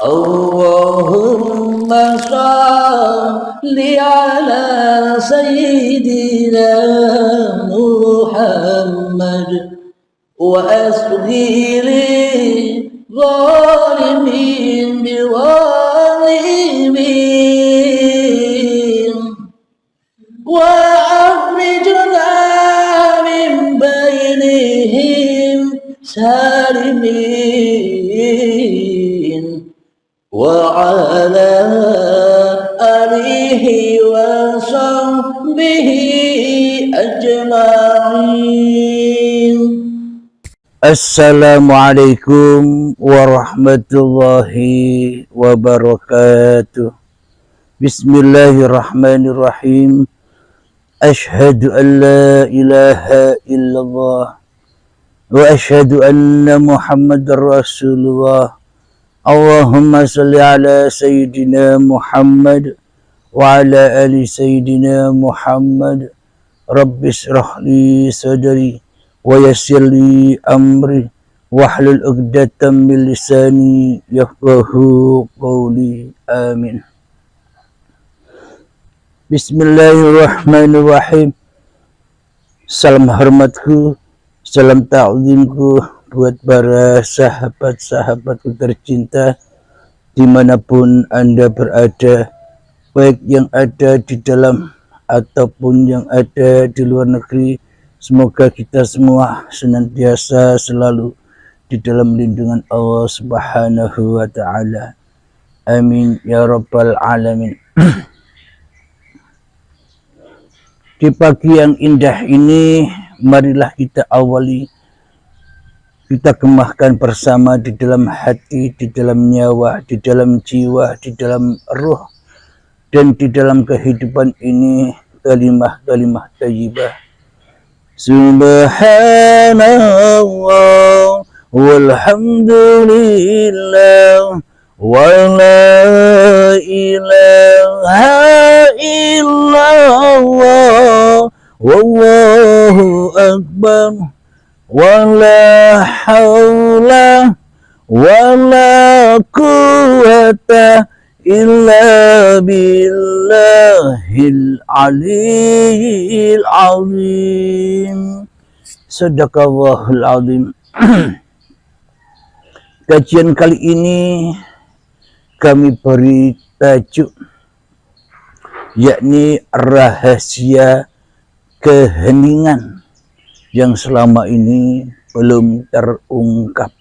Allahumma salli ala sayyidina Muhammad wa asghiri zalimin biwalimin wa akhrijna min bainihim salimin wa ala alihi wa sahbihi ajma'in. Assalamualaikum warahmatullahi wabarakatuh. Bismillahirrahmanirrahim. Ashhadu an la ilaha illallah wa ashhadu anna Muhammadar Rasulullah. Allahumma salli ala sayyidina Muhammad wa ala ali sayyidina Muhammad. Rabbi shrah li sadri wa yassir li amri wahlul 'uqdatam min lisani yafqahu qawli. Amin. Bismillahirrahmanirrahim. Salam hormatku, salam ta'zimku buat para sahabat-sahabatku tercinta dimanapun Anda berada, baik yang ada di dalam ataupun yang ada di luar negeri. Semoga kita semua senantiasa selalu di dalam lindungan Allah Subhanahu wa ta'ala. Amin ya rabbal alamin. Di pagi yang indah ini, marilah kita awali, kita kemahkan bersama di dalam hati, di dalam nyawa, di dalam jiwa, di dalam ruh, dan di dalam kehidupan ini kalimah-kalimah thayyibah. Subhanallah walhamdulillah wa la ilaha illallah wallahu akbar wa la hawla wa la quwwata illa billahil aliyyil azim. Sadaqallahul azim. Kajian kali ini kami beri tajuk, yakni rahasia keheningan yang selama ini belum terungkap.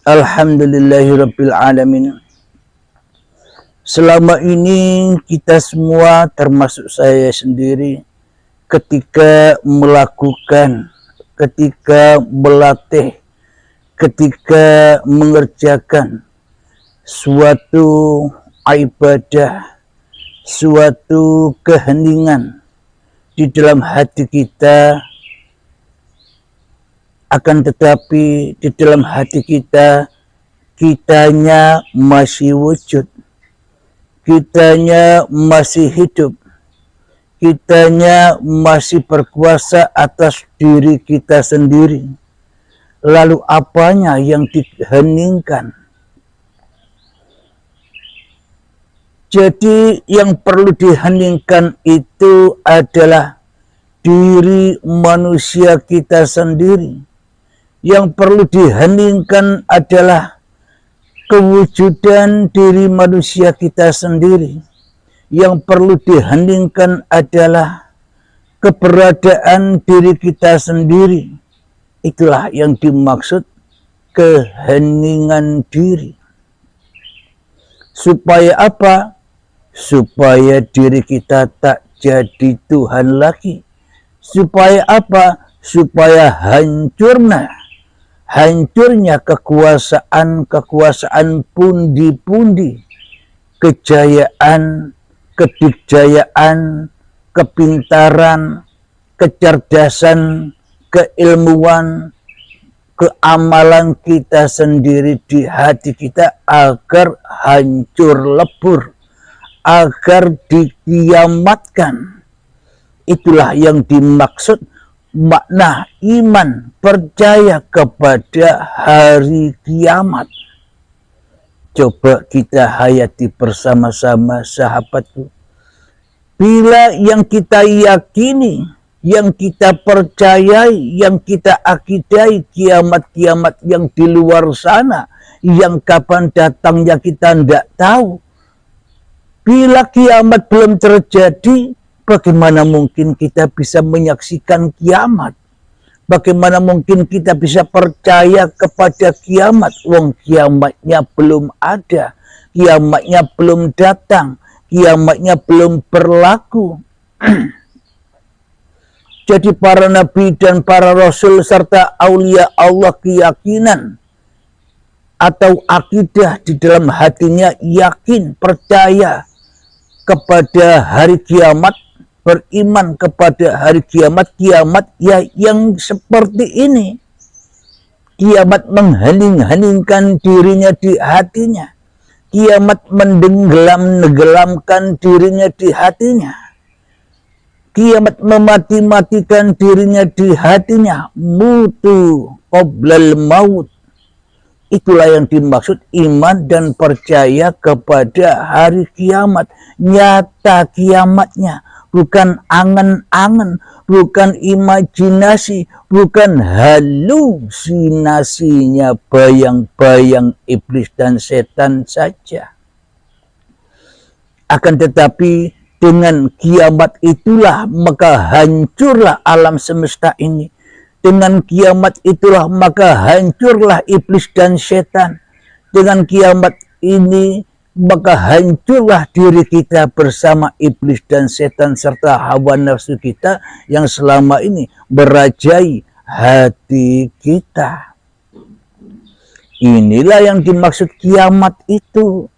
Alhamdulillahirabbil alamin. Selama ini kita semua, termasuk saya sendiri, ketika melakukan, ketika melatih, ketika mengerjakan suatu ibadah, suatu keheningan di dalam hati kita, akan tetapi di dalam hati kita, kitanya masih wujud, kitanya masih hidup, kitanya masih berkuasa atas diri kita sendiri. Lalu apanya yang diheningkan? Jadi yang perlu diheningkan itu adalah diri manusia kita sendiri. Yang perlu diheningkan adalah kewujudan diri manusia kita sendiri. Yang perlu diheningkan adalah keberadaan diri kita sendiri. Itulah yang dimaksud keheningan diri. Supaya apa? Supaya diri kita tak jadi Tuhan lagi. Supaya apa? Supaya hancurnya kekuasaan pundi-pundi, kejayaan, kedikjayaan, kepintaran, kecerdasan, keilmuan, keamalan kita sendiri di hati kita agar hancur lebur, agar dikiamatkan. Itulah yang dimaksud makna iman, percaya kepada hari kiamat. Coba kita hayati bersama-sama, sahabatku. Bila yang kita yakini, yang kita percayai, yang kita akidai, kiamat-kiamat yang di luar sana, yang kapan datangnya kita tidak tahu. Bila kiamat belum terjadi, bagaimana mungkin kita bisa menyaksikan kiamat? Bagaimana mungkin kita bisa percaya kepada kiamat? Wong kiamatnya belum ada, kiamatnya belum datang, kiamatnya belum berlaku. Jadi para nabi dan para rasul serta aulia Allah keyakinan atau akidah di dalam hatinya yakin, percaya kepada hari kiamat, beriman kepada hari kiamat, kiamat ya yang seperti ini. Kiamat menghening-heningkan dirinya di hatinya. Kiamat menenggelamkan dirinya di hatinya. Kiamat memati-matikan dirinya di hatinya. Mutu qoblal maut. Itulah yang dimaksud iman dan percaya kepada hari kiamat. Nyata kiamatnya. Bukan angan-angan, bukan imajinasi, bukan halusinasinya bayang-bayang iblis dan setan saja. Akan tetapi dengan kiamat itulah maka hancurlah alam semesta ini. Dengan kiamat itulah maka hancurlah iblis dan setan. Dengan kiamat ini maka hancurlah diri kita bersama iblis dan setan serta hawa nafsu kita yang selama ini merajai hati kita. Inilah yang dimaksud kiamat itu.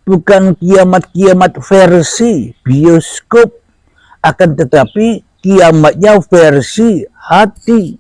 Bukan kiamat-kiamat versi bioskop, akan tetapi kiamatnya versi hati.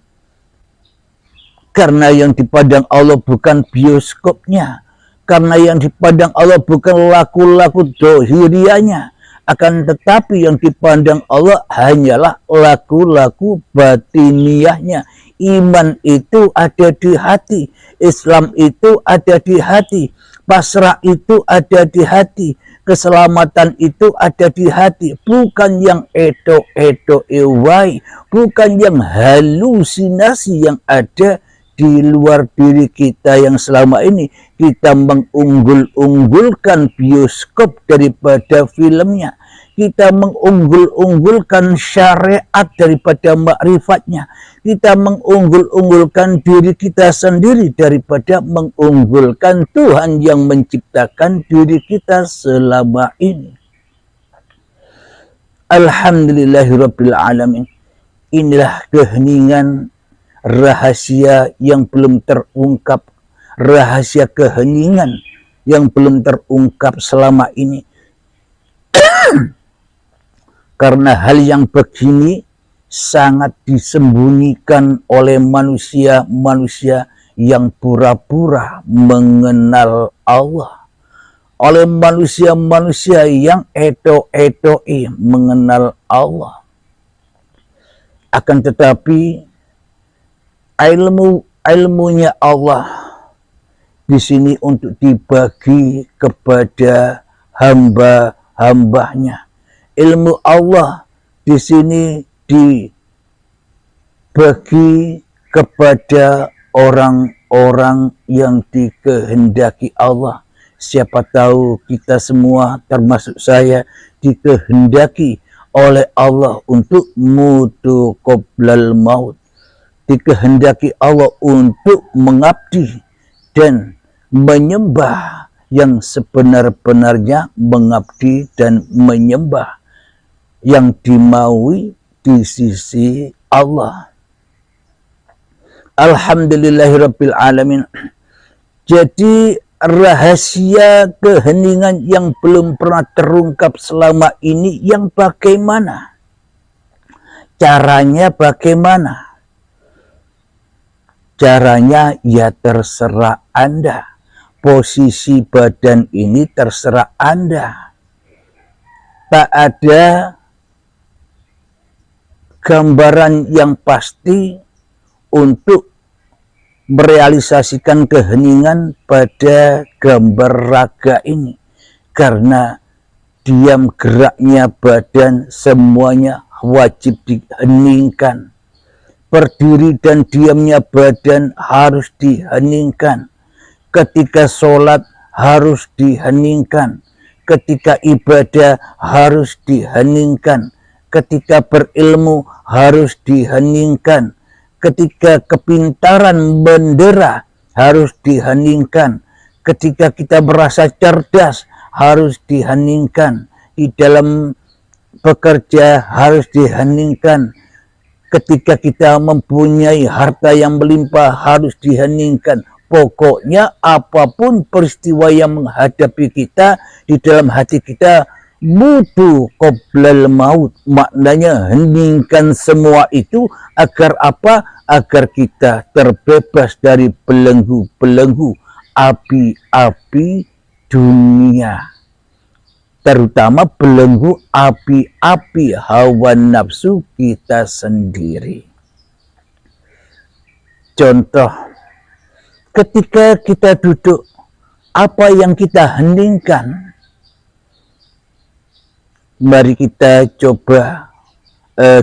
Karena yang dipandang Allah bukan bioskopnya, karena yang dipandang Allah bukan laku-laku dohirianya, akan tetapi yang dipandang Allah hanyalah laku-laku batiniahnya. Iman itu ada di hati, Islam itu ada di hati, pasrah itu ada di hati, keselamatan itu ada di hati, bukan yang edo-edo ewai, bukan yang halusinasi yang ada di luar diri kita yang selama ini kita mengunggul-unggulkan bioskop daripada filmnya. Kita mengunggul-unggulkan syariat daripada makrifatnya. Kita mengunggul-unggulkan diri kita sendiri daripada mengunggulkan Tuhan yang menciptakan diri kita selama ini. Alhamdulillahirabbil alamin. Inilah keheningan rahasia yang belum terungkap, rahasia keheningan yang belum terungkap selama ini. Karena hal yang begini sangat disembunyikan oleh manusia-manusia yang pura-pura mengenal Allah. Oleh manusia-manusia yang edo-edoi mengenal Allah. Akan tetapi ilmunya Allah di sini untuk dibagi kepada hamba-hambanya. Ilmu Allah di sini dibagi kepada orang-orang yang dikehendaki Allah. Siapa tahu kita semua termasuk saya dikehendaki oleh Allah untuk mutu qoblal maut. Dikehendaki Allah untuk mengabdi dan menyembah yang sebenar-benarnya mengabdi dan menyembah yang dimaui di sisi Allah. Alhamdulillahirabbil alamin. Jadi rahasia keheningan yang belum pernah terungkap selama ini yang bagaimana? Caranya bagaimana? Caranya ya terserah Anda. Posisi badan ini terserah Anda. Tak ada gambaran yang pasti untuk merealisasikan keheningan pada gambar raga ini, karena diam geraknya badan semuanya wajib diheningkan. Berdiri dan diamnya badan harus diheningkan. Ketika sholat harus diheningkan. Ketika ibadah harus diheningkan. Ketika berilmu harus diheningkan. Ketika kepintaran bendera harus diheningkan. Ketika kita merasa cerdas harus diheningkan. Di dalam bekerja harus diheningkan. Ketika kita mempunyai harta yang melimpah harus diheningkan. Pokoknya apapun peristiwa yang menghadapi kita, di dalam hati kita mutu qoblal maut. Maknanya heningkan semua itu agar apa? Agar kita terbebas dari belenggu-belenggu api-api dunia. Terutama belenggu api-api hawa nafsu kita sendiri. Contoh, ketika kita duduk, apa yang kita heningkan? Mari kita coba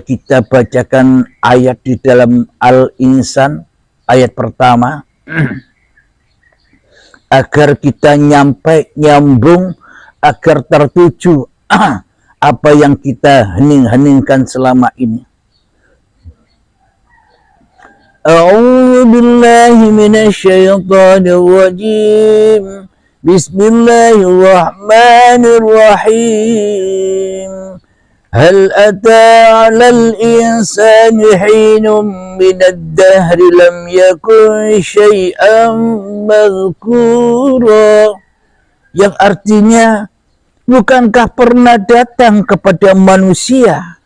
kita bacakan ayat di dalam Al-Insan, ayat pertama, agar kita nyambung, agar tertuju apa yang kita heningkan selama ini. A'udzu billahi minasyaitonir rajim. Bismillahirrahmanirrahim. Hal ata 'alal insani hinun minad dahri lam yakun syai'an madhkura. Yang artinya, bukankah pernah datang kepada manusia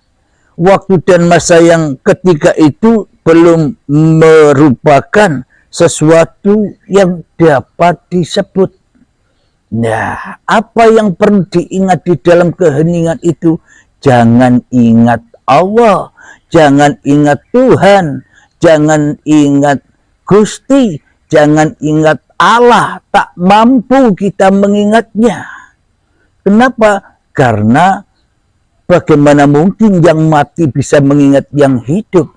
waktu dan masa yang ketika itu belum merupakan sesuatu yang dapat disebut. Nah, apa yang perlu diingat di dalam keheningan itu? Jangan ingat Allah, jangan ingat Tuhan, jangan ingat Gusti, jangan ingat Allah, tak mampu kita mengingatnya. Kenapa? Karena bagaimana mungkin yang mati bisa mengingat yang hidup?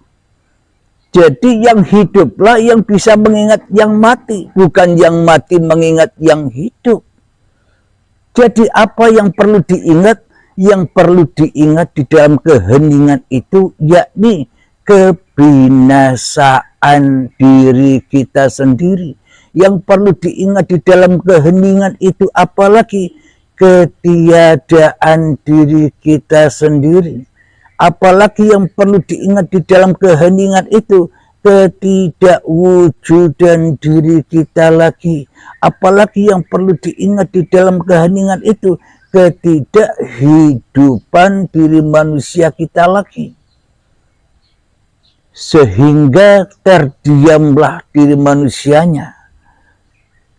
Jadi yang hiduplah yang bisa mengingat yang mati, bukan yang mati mengingat yang hidup. Jadi apa yang perlu diingat? Yang perlu diingat di dalam keheningan itu yakni kebinasaan diri kita sendiri. Yang perlu diingat di dalam keheningan itu apalagi ketiadaan diri kita sendiri. Apalagi yang perlu diingat di dalam keheningan itu ketidakwujudan diri kita lagi. Apalagi yang perlu diingat di dalam keheningan itu ketidakhidupan diri manusia kita lagi. Sehingga terdiamlah diri manusianya.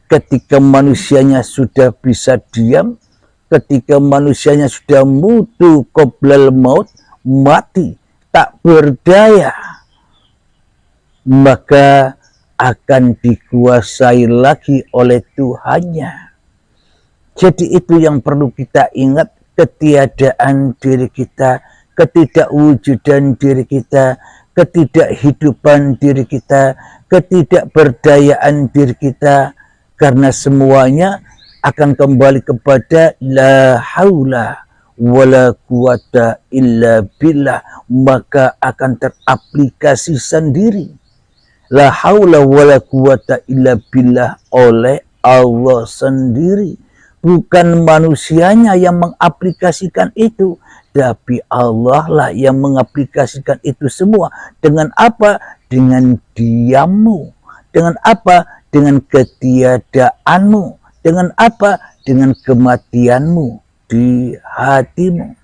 Ketika manusianya sudah bisa diam, ketika manusianya sudah mutu qoblal maut, mati, tak berdaya, maka akan dikuasai lagi oleh Tuhannya. Jadi itu yang perlu kita ingat, ketiadaan diri kita, ketidakwujudan diri kita, ketidakhidupan diri kita, ketidakberdayaan diri kita. Karena semuanya akan kembali kepada la haula wala quwata illa billah. Maka akan teraplikasi sendiri la haula wala quwata illa billah oleh Allah sendiri. Bukan manusianya yang mengaplikasikan itu, tapi Allah lah yang mengaplikasikan itu semua. Dengan apa? Dengan diammu. Dengan apa? Dengan ketiadaanmu. Dengan apa? Dengan kematianmu di hatimu.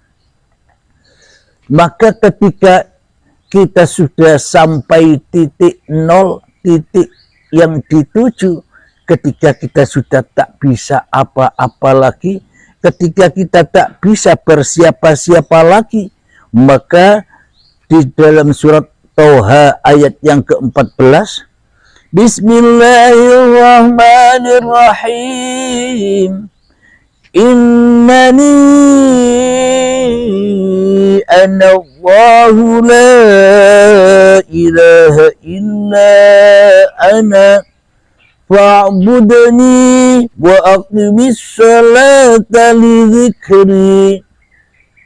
Maka ketika kita sudah sampai titik nol, titik yang dituju, ketika kita sudah tak bisa apa-apa lagi, ketika kita tak bisa bersiapa-siapa lagi, maka di dalam surat Toha ayat yang ke-14, Bismillahirrahmanirrahim. Innani ana Allahu la ilaha illa ana fa'budni wa aqimis salata li dzikri,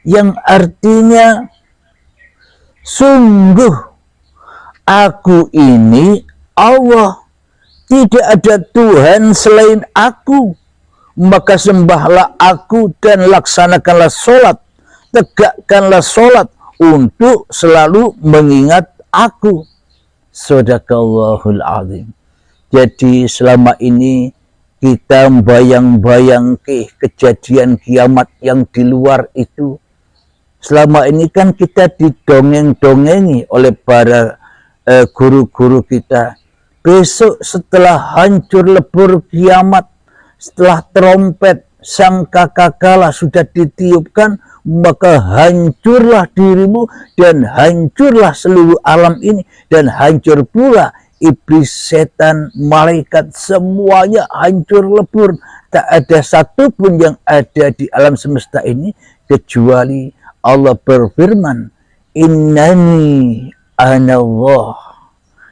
yang artinya sungguh aku ini Allah, tidak ada Tuhan selain aku, maka sembahlah aku dan laksanakanlah sholat, tegakkanlah sholat untuk selalu mengingat aku. Shadaqallahul azim. Jadi selama ini kita bayang-bayang kejadian kiamat yang di luar itu. Selama ini kan kita didongeng-dongengi oleh para guru-guru kita. Besok setelah hancur lebur kiamat, setelah trompet sangkakala sudah ditiupkan, maka hancurlah dirimu dan hancurlah seluruh alam ini, dan hancur pula iblis, setan, malaikat, semuanya hancur lebur. Tak ada satupun yang ada di alam semesta ini kecuali Allah berfirman, Innani ana Allah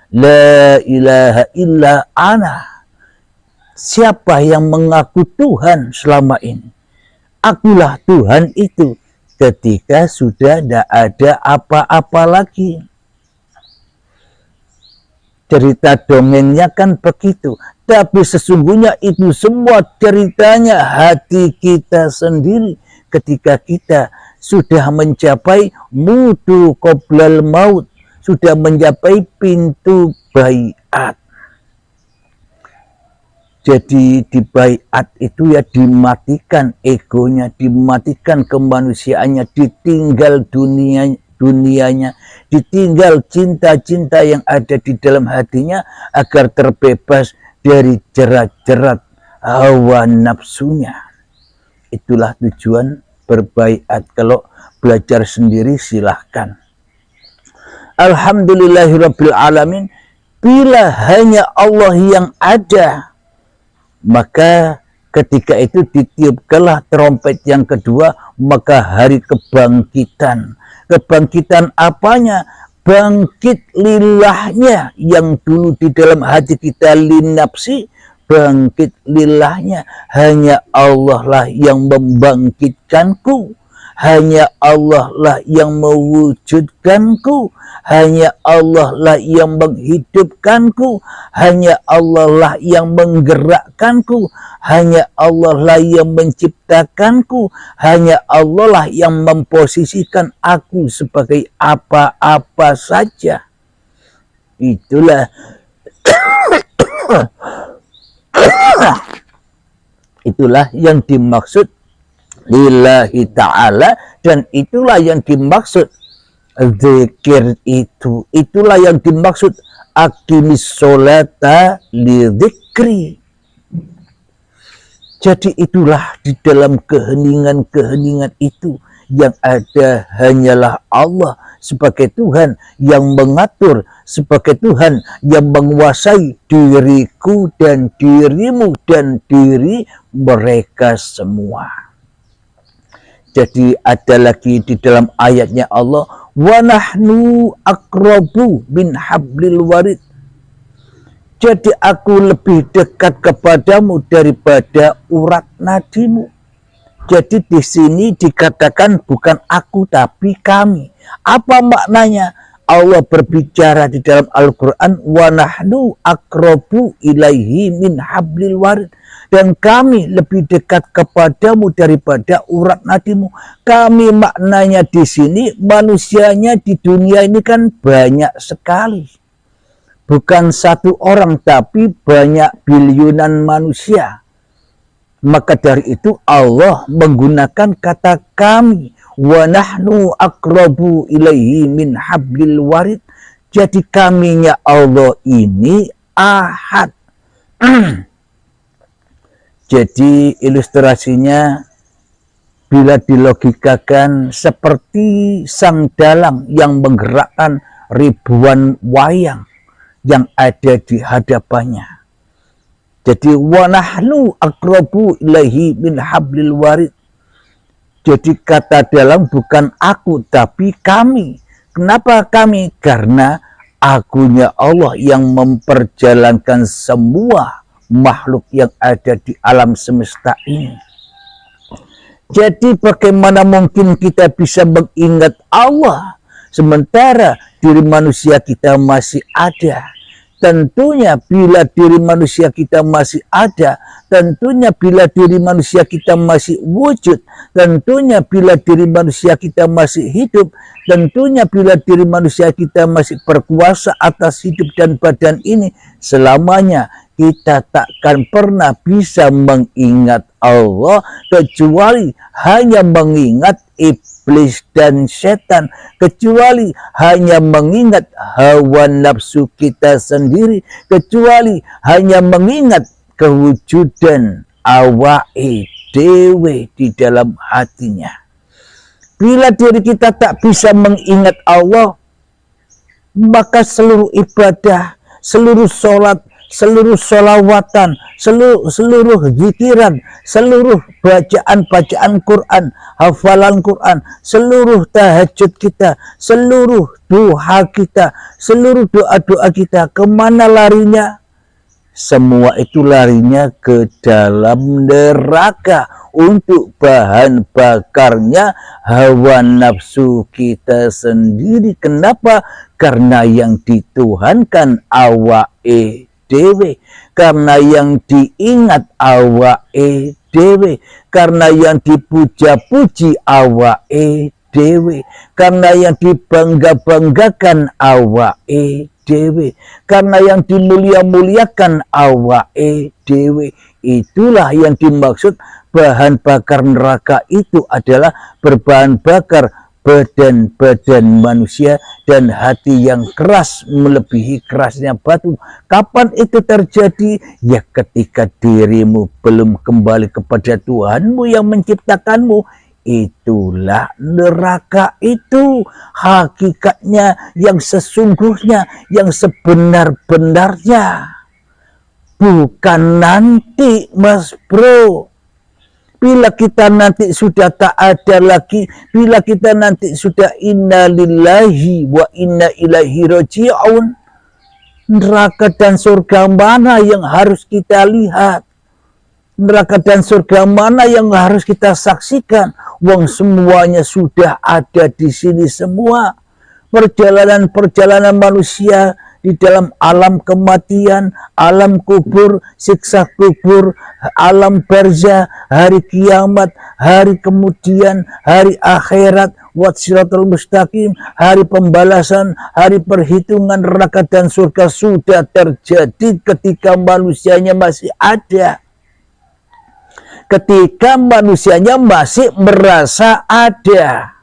la ilaha illa ana. Siapa yang mengaku Tuhan selama ini? Akulah Tuhan itu, ketika sudah tidak ada apa-apa lagi. Cerita dongengnya kan begitu, tapi sesungguhnya itu semua ceritanya hati kita sendiri ketika kita sudah mencapai mutu qoblal maut, sudah mencapai pintu baiat. Jadi di baiat itu ya dimatikan egonya, dimatikan kemanusiaannya, ditinggal dunianya, ditinggal cinta-cinta yang ada di dalam hatinya agar terbebas dari jerat-jerat hawa nafsunya. Itulah tujuan berbaiat. Kalau belajar sendiri silahkan. Alhamdulillahirabbil alamin. Bila hanya Allah yang ada, maka ketika itu ditiupkanlah trompet yang kedua, maka hari kebangkitan. Kebangkitan apanya? Bangkit lillahnya yang dulu di dalam hati kita linapsi, bangkit lillahnya. Hanya Allah lah yang membangkitkanku, hanya Allah lah yang mewujudkanku, hanya Allah lah yang menghidupkanku, hanya Allah lah yang menggerakkanku, hanya Allah lah yang menciptakanku, hanya Allah lah yang memposisikan aku sebagai apa-apa saja. Itulah itulah yang dimaksud lillahi ta'ala, dan itulah yang dimaksud zikir itu. Itulah yang dimaksud aqimis sholata li dzikri. Jadi itulah di dalam keheningan-keheningan itu yang ada hanyalah Allah sebagai Tuhan yang mengatur, sebagai Tuhan yang menguasai diriku dan dirimu dan diri mereka semua. Jadi ada lagi di dalam ayatnya Allah, wa nahnu aqrabu min hablil warid. Jadi aku lebih dekat kepadamu daripada urat nadimu. Jadi di sini dikatakan bukan aku tapi kami. Apa maknanya? Allah berbicara di dalam Al-Quran, wa nahnu aqrabu ilaihi min hablil warid. Dan kami lebih dekat kepadamu daripada urat nadimu. Kami maknanya di sini, manusianya di dunia ini kan banyak sekali. Bukan satu orang, tapi banyak biliunan manusia. Maka dari itu Allah menggunakan kata kami. Wa nahnu aqrabu ilaihi min hablil warid. Jadi kaminya Allah ini ahad. Jadi ilustrasinya bila dilogikakan seperti sang dalang yang menggerakkan ribuan wayang yang ada di hadapannya. Jadi wa nahnu aqrabu ilaihi min hablil warid. Jadi kata dalam bukan aku tapi kami. Kenapa kami? Karena akunya Allah yang memperjalankan semua makhluk yang ada di alam semesta ini. Jadi bagaimana mungkin kita bisa mengingat Allah sementara diri manusia kita masih ada? Tentunya bila diri manusia kita masih ada, tentunya bila diri manusia kita masih wujud, tentunya bila diri manusia kita masih hidup, tentunya bila diri manusia kita masih berkuasa atas hidup dan badan ini, selamanya kita takkan pernah bisa mengingat Allah kecuali hanya mengingat iblis dan setan, kecuali hanya mengingat hawa nafsu kita sendiri, kecuali hanya mengingat kewujudan awake dewe di dalam hatinya. Bila diri kita tak bisa mengingat Allah, maka seluruh ibadah, seluruh sholat, seluruh sholawatan, seluruh zikiran, seluruh bacaan Quran, hafalan Quran, seluruh tahajud kita, seluruh duha kita, seluruh doa-doa kita, kemana larinya? Semua itu larinya ke dalam neraka untuk bahan bakarnya hawa nafsu kita sendiri. Kenapa? Karena yang dituhankan awake dewe, karena yang diingat awake dewe, karena yang dipuja-puji awake dewe, karena yang dibangga-banggakan awake dewe, karena yang dimulia-muliakan awake dewe. Itulah yang dimaksud bahan bakar neraka itu adalah berbahan bakar badan-badan manusia dan hati yang keras melebihi kerasnya batu. Kapan itu terjadi? Ya ketika dirimu belum kembali kepada Tuhanmu yang menciptakanmu. Itulah neraka itu hakikatnya yang sesungguhnya, yang sebenar-benarnya. Bukan nanti, Mas Bro. Bila kita nanti sudah tak ada lagi, bila kita nanti sudah inna lillahi wa inna ilaihi raji'un, neraka dan surga mana yang harus kita lihat? Neraka dan surga mana yang harus kita saksikan? Wong semuanya sudah ada di sini semua. Perjalanan-perjalanan manusia di dalam alam kematian, alam kubur, siksa kubur, alam barzah, hari kiamat, hari kemudian, hari akhirat, wassiratul mustaqim, hari pembalasan, hari perhitungan neraka dan surga sudah terjadi ketika manusianya masih ada. Ketika manusianya masih merasa ada.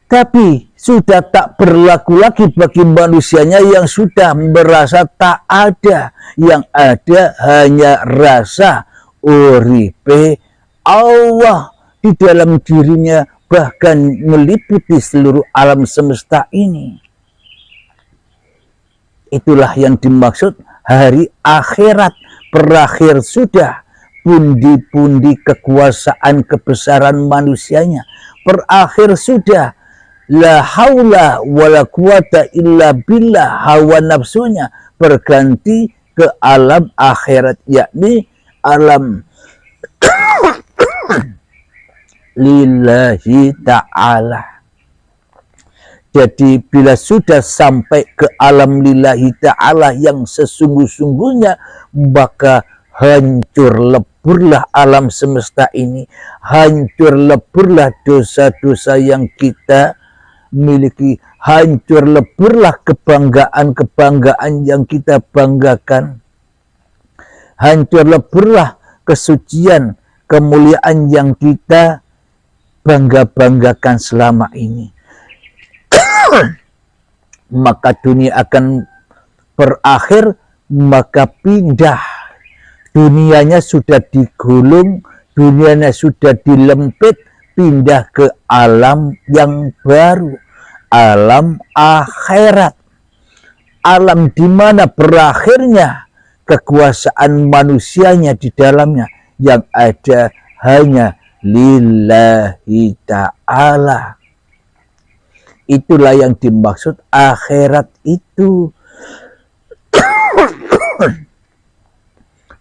Tapi sudah tak berlaku lagi bagi manusianya yang sudah merasa tak ada. Yang ada hanya rasa uripe Allah di dalam dirinya, bahkan meliputi seluruh alam semesta ini. Itulah yang dimaksud hari akhirat. Berakhir sudah pundi-pundi kekuasaan kebesaran manusianya. Berakhir sudah la haula wala quwata illa billah, hawa nafsunya berganti ke alam akhirat, yakni alam lillahi ta'ala. Jadi bila sudah sampai ke alam lillahi ta'ala yang sesungguh-sungguhnya, maka hancur leburlah alam semesta ini, hancur leburlah dosa-dosa yang kita miliki, hancur leburlah kebanggaan-kebanggaan yang kita banggakan, hancur leburlah kesucian, kemuliaan yang kita bangga-banggakan selama ini. Maka dunia akan berakhir, maka pindah. Dunianya sudah digulung, dunianya sudah dilempit, pindah ke alam yang baru, alam akhirat. alam di mana berakhirnya kekuasaan manusianya di dalamnya, yang ada hanya lillahi ta'ala. Itulah yang dimaksud akhirat itu.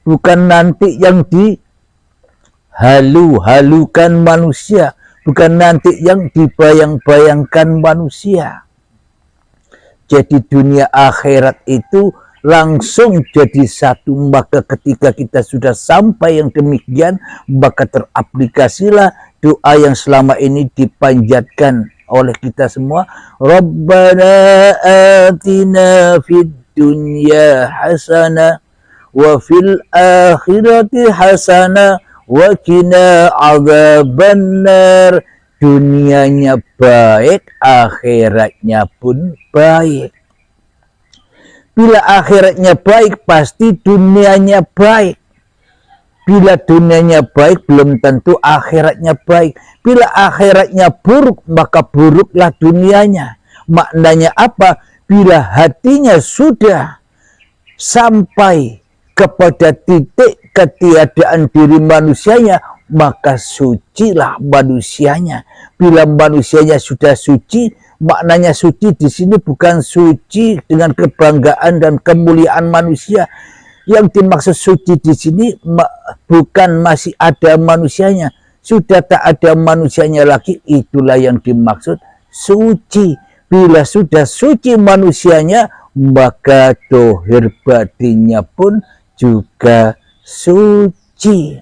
Bukan nanti yang dihalu-halukan manusia, bukan nanti yang dibayang-bayangkan manusia. Jadi dunia akhirat itu langsung jadi satu. Maka ketika kita sudah sampai yang demikian, maka teraplikasilah doa yang selama ini dipanjatkan oleh kita semua. Rabbana atina fid dunya hasanah wa fil akhirati hasanah wa qina adzabannar. Dunianya baik, akhiratnya pun baik. Bila akhiratnya baik, pasti dunianya baik. Bila dunianya baik, belum tentu akhiratnya baik. Bila akhiratnya buruk, maka buruklah dunianya. Maknanya apa? Bila hatinya sudah sampai kepada titik ketiadaan diri manusianya, maka sucilah manusianya. Bila manusianya sudah suci, maknanya suci di sini bukan suci dengan kebanggaan dan kemuliaan manusia. Yang dimaksud suci di sini bukan masih ada manusianya, sudah tak ada manusianya lagi. Itulah yang dimaksud suci. Bila sudah suci manusianya, maka dohir batinnya pun juga suci.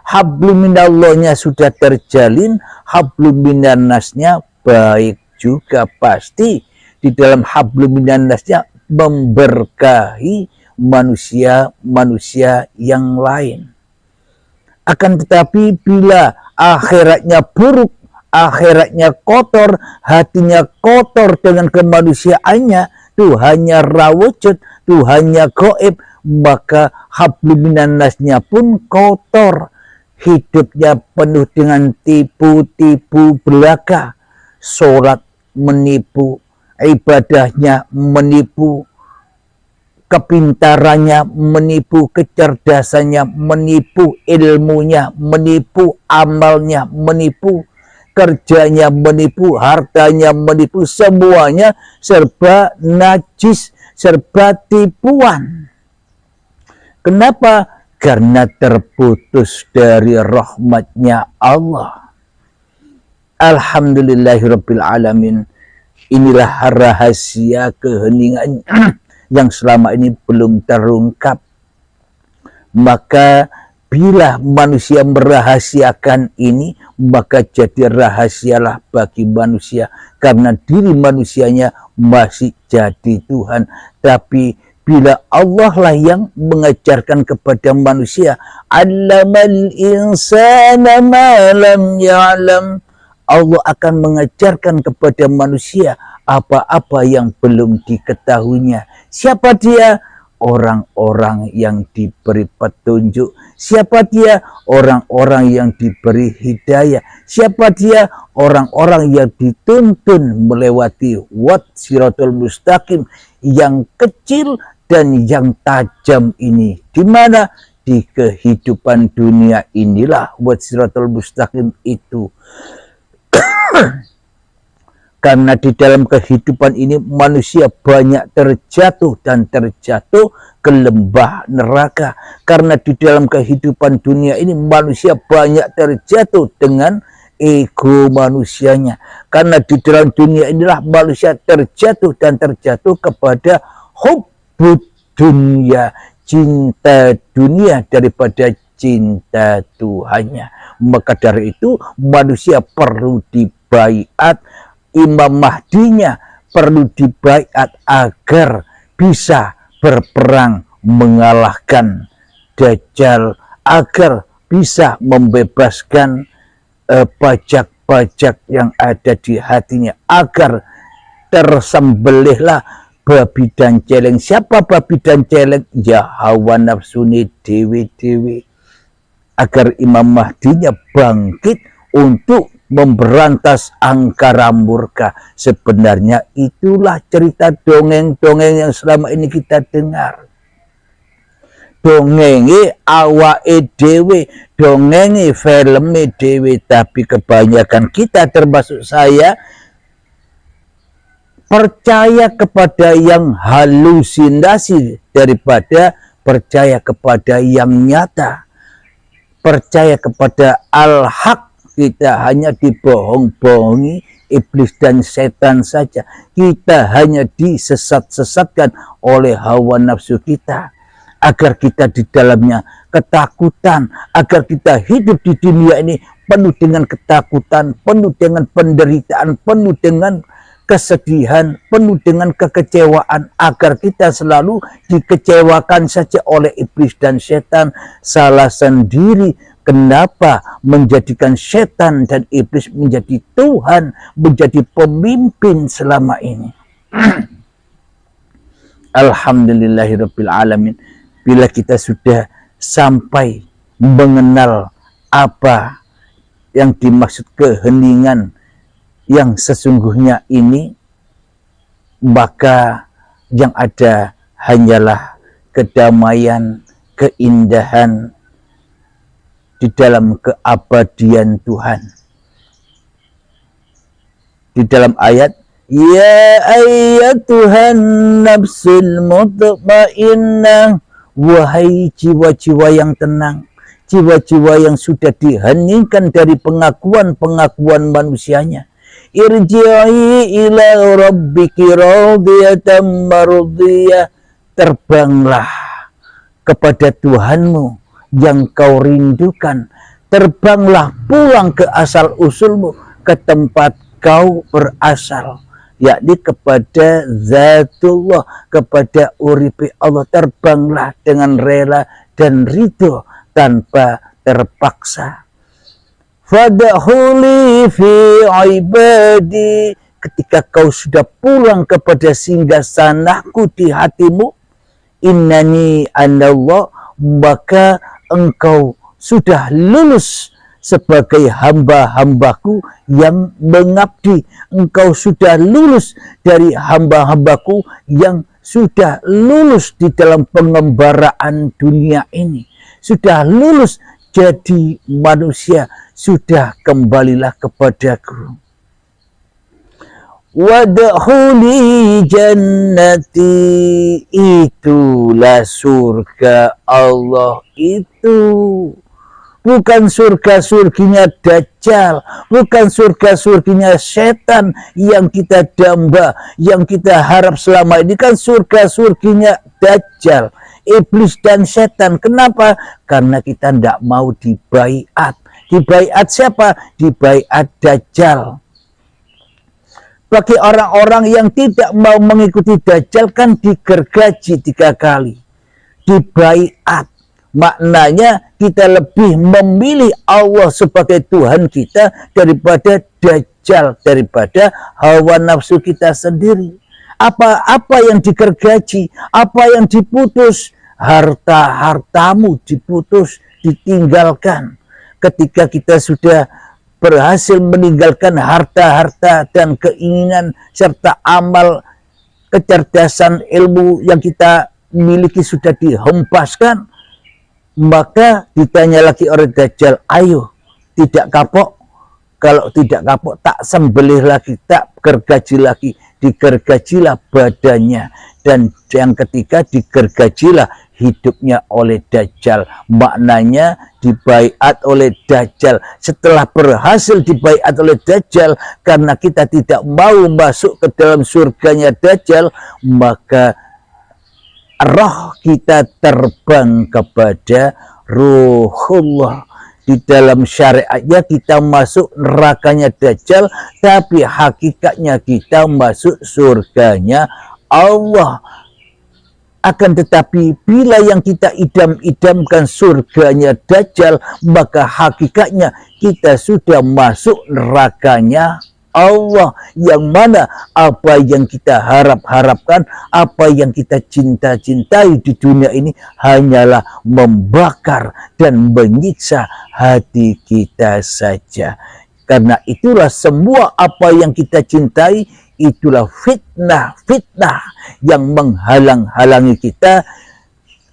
Hablum minallahnya sudah terjalin, hablum minannasnya baik juga pasti. Di dalam hablum minannasnya memberkahi manusia-manusia yang lain. Akan tetapi bila akhiratnya buruk, akhiratnya kotor, hatinya kotor dengan kemanusiaannya, Tuhannya rawujud, Tuhannya gaib, maka hablum minannasnya pun kotor. Hidupnya penuh dengan tipu-tipu belaka. Sholat menipu, ibadahnya menipu, kepintarannya menipu, kecerdasannya menipu, ilmunya menipu, amalnya menipu, kerjanya menipu, hartanya menipu, semuanya serba najis, serba tipuan. Kenapa? Karena terputus dari rahmatnya Allah. Alhamdulillahirabbil alamin. Inilah rahasia keheningan yang selama ini belum terungkap. Maka bila manusia merahasiakan ini, maka jadi rahasialah bagi manusia. Karena diri manusianya masih jadi Tuhan. Tapi bila Allah lah yang mengajarkan kepada manusia, allamal insana ma lam ya'lam. Allah akan mengajarkan kepada manusia apa-apa yang belum diketahuinya. Siapa dia? Orang-orang yang diberi petunjuk. Siapa dia? Orang-orang yang diberi hidayah. Siapa dia? Orang-orang yang dituntun melewati siratul mustaqim, yang kecil dan yang tajam ini. Di mana? Di kehidupan dunia inilah siratul mustaqim itu. Karena di dalam kehidupan ini manusia banyak terjatuh dan terjatuh ke lembah neraka. Karena di dalam kehidupan dunia ini manusia banyak terjatuh dengan ego manusianya. Karena di dalam dunia inilah manusia terjatuh dan terjatuh kepada hubbud dunia, cinta dunia daripada cinta Tuhannya. Maka dari itu manusia perlu dibaiat, Imam Mahdinya perlu dibaiat agar bisa berperang mengalahkan Dajjal, agar bisa membebaskan pajak-pajak yang ada di hatinya, agar tersembelihlah babi dan celeng. Siapa babi dan celeng? Ya hawa nafsuni dewi-dewi. Agar Imam Mahdinya bangkit untuk memberantas angkara murka. Sebenarnya itulah cerita dongeng-dongeng yang selama ini kita dengar. Dongengi awake dhewe, dongengi filme dhewe, tapi kebanyakan kita termasuk saya percaya kepada yang halusinasi daripada percaya kepada yang nyata. Percaya kepada al-haq, kita hanya dibohong-bohongi iblis dan setan saja. Kita hanya disesat-sesatkan oleh hawa nafsu kita, agar kita di dalamnya ketakutan, agar kita hidup di dunia ini penuh dengan ketakutan, penuh dengan penderitaan, penuh dengan kesedihan, penuh dengan kekecewaan, agar kita selalu dikecewakan saja oleh iblis dan setan. Salah sendiri kenapa menjadikan setan dan iblis menjadi Tuhan, menjadi pemimpin selama ini. Alhamdulillahirabbil alamin. Bila kita sudah sampai mengenal apa yang dimaksud keheningan yang sesungguhnya ini, maka yang ada hanyalah kedamaian, keindahan di dalam keabadian Tuhan. Di dalam ayat, ya ayyatuhan nafsul mutmainnah, wahai jiwa-jiwa yang tenang, jiwa-jiwa yang sudah diheningkan dari pengakuan-pengakuan manusianya, irji'i ila rabbiki radiyatan mardiyah, terbanglah kepada Tuhanmu yang kau rindukan, terbanglah pulang ke asal usulmu, ke tempat kau berasal, yakni kepada zatullah, kepada uripi Allah. Terbanglah dengan rela dan ridho tanpa terpaksa. Fadkhuli fi ibadi, ketika kau sudah pulang kepada singgasanaku di hatimu, innani anallah, maka engkau sudah lulus sebagai hamba-hambaku yang mengabdi. Engkau sudah lulus dari hamba-hambaku yang sudah lulus di dalam pengembaraan dunia ini, sudah lulus jadi manusia, sudah kembalilah kepadaku. Wadkhuli jannati, itulah surga Allah itu. Bukan surga-surginya Dajjal, bukan surga-surginya setan yang kita damba, yang kita harap selama ini. Kan surga-surginya Dajjal, iblis dan setan. Kenapa? Karena kita tidak mau dibaiat. Dibaiat siapa? Dibaiat Dajjal. Bagi orang-orang yang tidak mau mengikuti Dajjal kan digergaji 3 kali. Dibaiat. Maknanya kita lebih memilih Allah sebagai Tuhan kita daripada Dajjal, daripada hawa nafsu kita sendiri. Apa yang digergaji, apa yang diputus, harta-hartamu diputus, ditinggalkan. Ketika kita sudah berhasil meninggalkan harta-harta dan keinginan serta amal, kecerdasan, ilmu yang kita miliki sudah dihempaskan, maka ditanya lagi oleh Dajjal, ayo tidak kapok? Kalau tidak kapok tak sembelih lagi, tak gergaji lagi. Digergajilah badannya, dan yang ketiga digergajilah hidupnya oleh Dajjal. Maknanya dibaiat oleh Dajjal. Setelah berhasil dibaiat oleh Dajjal, karena kita tidak mau masuk ke dalam surganya Dajjal, maka roh kita terbang kepada Ruhullah. Di dalam syariatnya kita masuk nerakanya Dajjal, tapi hakikatnya kita masuk surganya Allah. Akan tetapi bila yang kita idam-idamkan surganya Dajjal, maka hakikatnya kita sudah masuk nerakanya Allah, yang mana apa yang kita harap-harapkan, apa yang kita cinta-cintai di dunia ini hanyalah membakar dan menyiksa hati kita saja. Karena itulah semua apa yang kita cintai, itulah fitnah-fitnah yang menghalang-halangi kita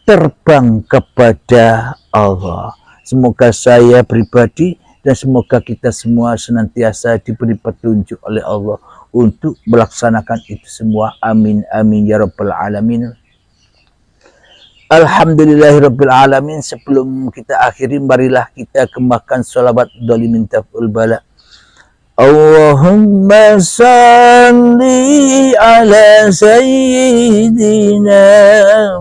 terbang kepada Allah. Semoga saya pribadi dan semoga kita semua senantiasa diberi petunjuk oleh Allah untuk melaksanakan itu semua. Amin amin ya rabbal alamin. Alhamdulillahirabbil alamin. Sebelum kita akhiri, marilah kita kembangkan sholawat dhalimin taf'ul bala. Allahumma salli ala sayyidina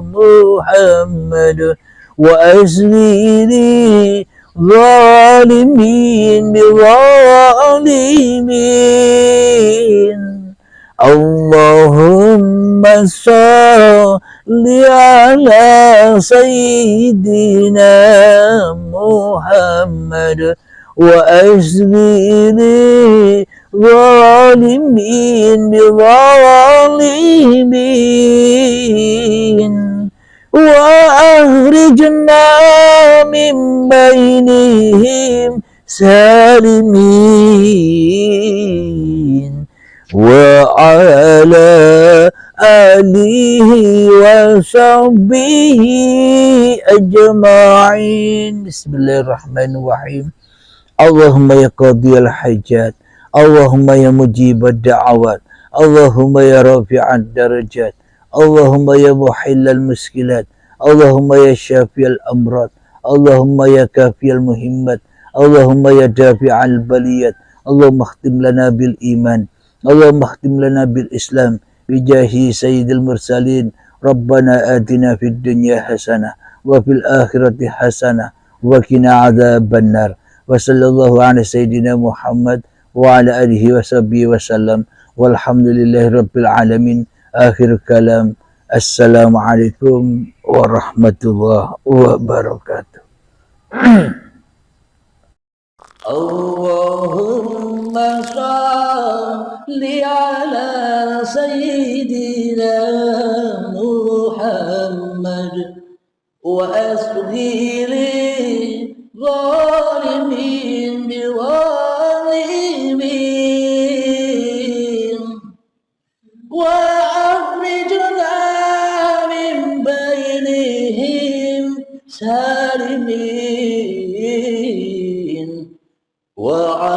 Muhammad wa asli zalimin bizalimin. Allahumma salli ala sayyidina Muhammad wa asli zalimin bizalimin wa akhrijna min bainihim salimin wa ala alihi wa sahbihi ajma'in. Bismillahirrahmanirrahim. Allahumma ya qadiyal hajat, Allahumma ya mujibad da'awat, Allahumma ya rafi'ad darajat, Allahumma ya muhillal muskilat, Allahumma ya syafiyal amrad, Allahumma ya kafiyal muhimmat, Allahumma ya dafi'al baliyat, Allahumma khtim lana bil iman, Allahumma khtim lana bil islam, bijahi sayyidil mursalin. Rabbana atina fid dunya hasanah wa fil akhirati hasanah wa qina adzaban nar. Wa sallallahu ala sayyidina Muhammad wa ala alihi wa sahbihi wa sallam. Walhamdulillahi rabbil alamin. Akhir kalam. Assalamualaikum warahmatullahi wabarakatuh. Allahumma salli ala sayyidina Muhammad wa asghiri zalimin biwalimin wa akhrijna min bainihim salimin wa